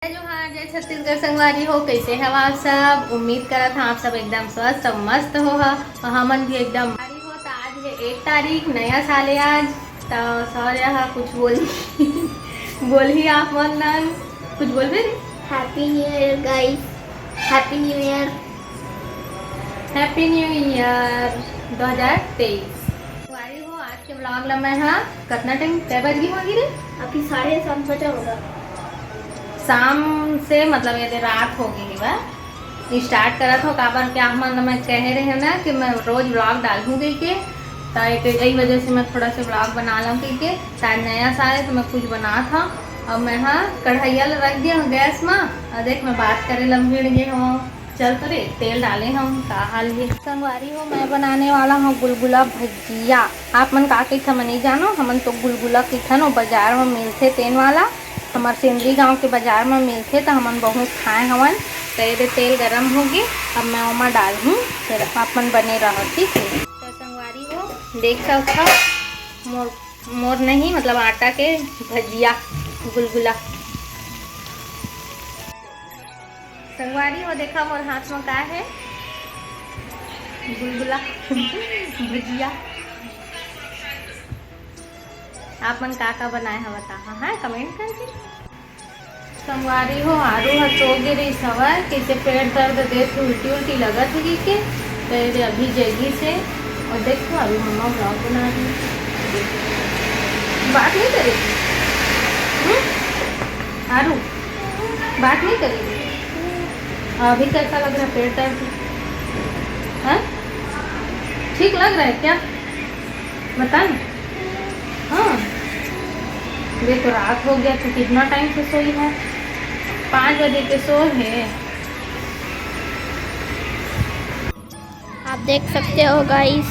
जोहार जय छत्तीसगढ़ संगवारी हो। कैसे हैं आप सब? उम्मीद करा था आप सब एकदम स्वस्थ और मस्त हो। हमन भी एकदम हो। तो आज है 1 तारीख, नया साल है आज। तो सौर्य कुछ बोल ही आप मन नन कुछ बोल भी। Happy new year guys, happy new year, happy new year 2023 संगवारी हो। आज के ब्लॉग ला मैं कितना टाइम कै बज गई होगी रे? अभी 7:30 बजा होगा। शाम से मतलब ये रात हो गई बा स्टार्ट करा था काबर क्या मन मैं कह रहे हैं ना कि मैं रोज ब्लॉग डालूँ कह के। तो यही वजह से मैं थोड़ा सा ब्लॉग बना लूँ कह के। शायद नया साल है तो मैं कुछ बना था। अब मैं कढ़ाइया रख दिया हूँ गैस में और देख मैं बात करे लम्बी गए हूँ। चल तो रे तेल डाले हम का हाल है संगवारी हो। मैं बनाने वाला हूँ गुलगुला भजिया। आप मन का कही था मैं नहीं जानो। हमन तो गुलगुला की था बाजार में मिलते तेन वाला। हमारे सिंदरी गांव के बाजार में मिलते तो हमन बहुत खाए हवन। तो तेल गरम होगी अब मैं ओमा डाल हूँ फिर अपन बने रहो ठीक है। तो संगवारी हो देख सकता मोर नहीं मतलब आटा के भजिया गुलगुला। संगवारी हो देखा मोर हाथ में का है गुलगुला भजिया। आप मन का बनाए हैं बता हाँ कमेंट करके। संगवारी हो आरू सो गिरी सवार कैसे पेट दर्द देख उल्टी उल्टी लगा थी के तो अभी जगी से और देखो अभी मम्मा ब्लॉग बना रही बात नहीं करेगी। आरू बात नहीं करेगी। अभी कैसा लग रहा है पेट दर्द? हाँ ठीक लग रहा है क्या बता ना। हाँ देखो रात हो गया तो कितना टाइम से सोई है? 5 बजे के सो है। आप देख सकते हो गाइस,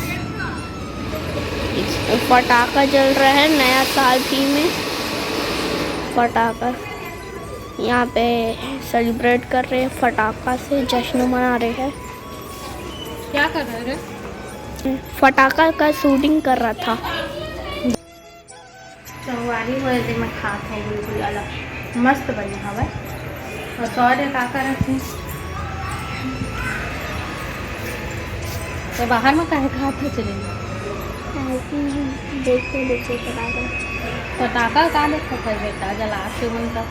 पटाखा जल रहा है नया साल थी में। पटाखा यहाँ पे सेलिब्रेट कर रहे हैं, पटाखा से जश्न मना रहे हैं। क्या कर रहे हैं? पटाखा का शूटिंग कर रहा था। संगवारी हो मैं खात हूँ गुलगुला मस्त बनी हवा और सौर्य काका रखी तो बाहर में काहे खाते चले देखते देखते पटाखा का देखो कर बेटा जला के मन का।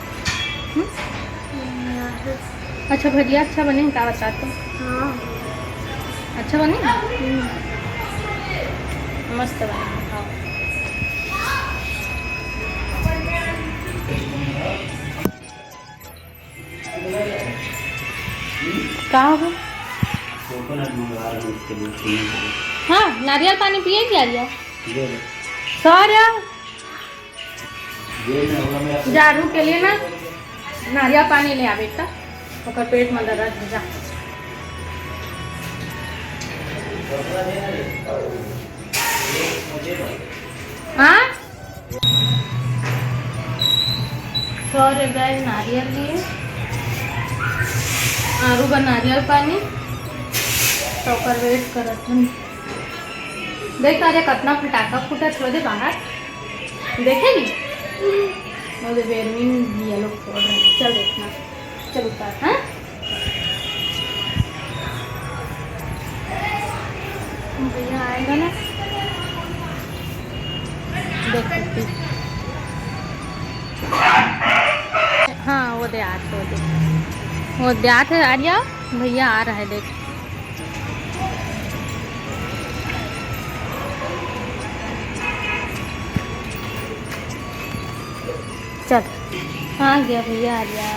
अच्छा भजिया अच्छा बने का बताते? हाँ अच्छा बने मस्त बने। हाँ क्या होगा? हाँ नारियल पानी पिए क्या लिया सौर्य? झाड़ू के लिए ना नारियल पानी ले आ बेटा और पेट में दर्द है जा। हाँ सौर्य गए नारियल लिए आरू का नारियल पानी तो वेट करत हूँ। देख अरे कितना फटाका फूटा छोड़ दे बाहर देखेगी बेरमी ये लोग छोड़ रहे हैं। चल देखना चल उतार। हाँ भैया आएगा ना देख सकती। हाँ वो देहात है आर्या भैया आ रहा है देख। चल आ गया भैया आ गया।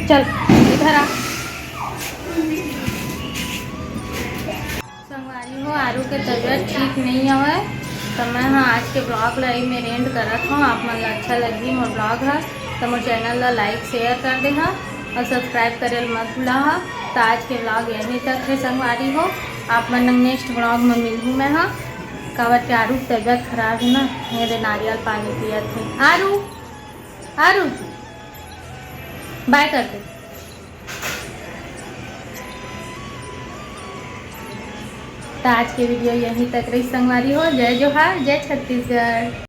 चल इधर आ। संगवारी हो आरू के तबीयत ठीक नहीं है तो मैं आज के ब्लॉग ला में एंड करत हूँ। आप मन अच्छा लगी मोर ब्लॉग है तो मोर चैनल ला लाइक शेयर कर दे और सब्सक्राइब करे मत भूला। तो आज के ब्लॉग यहीं तक है संगवारी हो। आप मन नेक्स्ट ब्लॉग में मिलूँ मैं। काबर के आरू तबीयत खराब है ना मेरे नारियल पानी पिया थे। आरू आरू बाय कर दे। तो आज के वीडियो यहीं तक रही संगवारी हो। जय जोहार, जय छत्तीसगढ़।